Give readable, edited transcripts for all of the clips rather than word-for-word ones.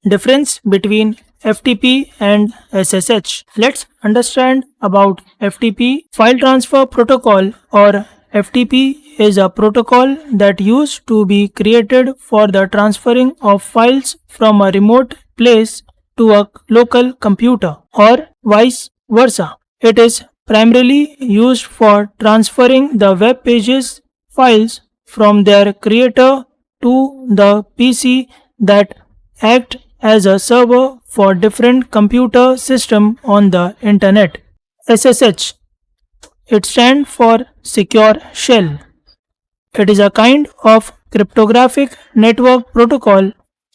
Difference between FTP and SSH. Let's understand about FTP. File Transfer Protocol or FTP is a protocol that used to be created for the transferring of files from a remote place to a local computer or vice versa. It is primarily used for transferring the web pages files from their creator to the PC that act as a server for different computer systems on the internet. SSH. It stands for Secure Shell. It is a kind of cryptographic network protocol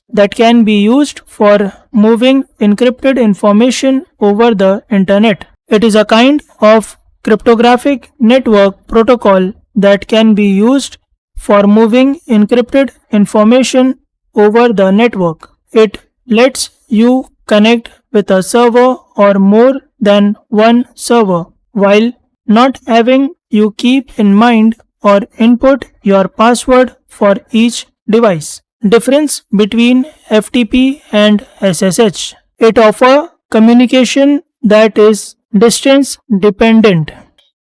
that can be used for moving encrypted information over the internet. It is a kind of cryptographic network protocol that can be used for moving encrypted information over the network. It lets you connect with a server or more than one server while not having you keep in mind or input your password for each device. Difference between FTP and SSH. It offers communication that is distance dependent.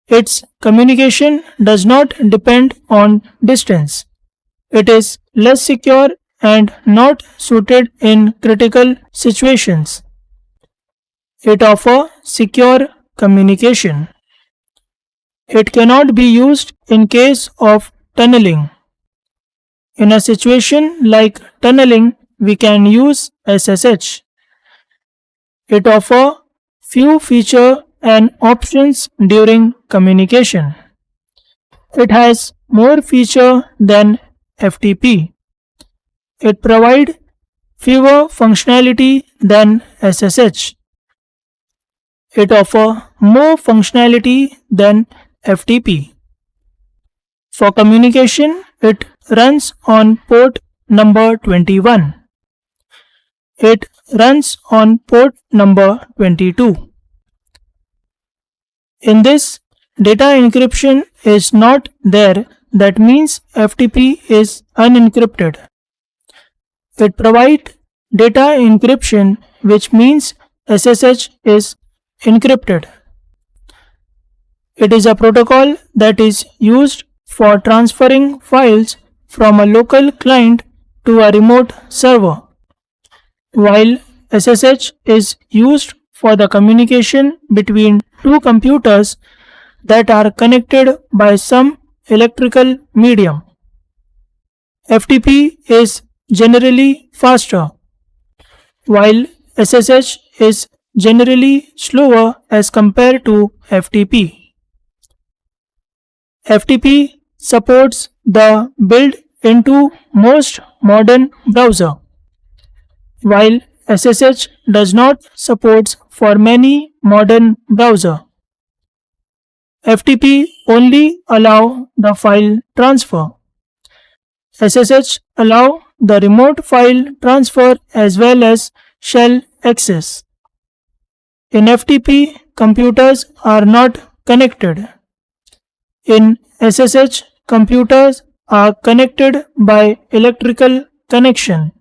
Its communication does not depend on distance. It is less secure and not suited in critical situations. It offers secure communication. It cannot be used in case of tunneling. In a situation like tunneling, we can use SSH. It offers few features and options during communication. It has more features than FTP. It provides fewer functionality than SSH. It offers more functionality than FTP. For communication, it runs on port number 21. It runs on port number 22. In this, data encryption is not there. That means FTP is unencrypted. It provides data encryption, which means SSH is encrypted. It is a protocol that is used for transferring files from a local client to a remote server, while SSH is used for the communication between two computers that are connected by some electrical medium. FTP is generally faster, while SSH is generally slower as compared to FTP. FTP supports the built into most modern browser, while SSH does not support for many modern browsers. FTP only allow the file transfer. SSH allow the remote file transfer as well as shell access. In FTP, computers are not connected. In SSH, computers are connected by electrical connection.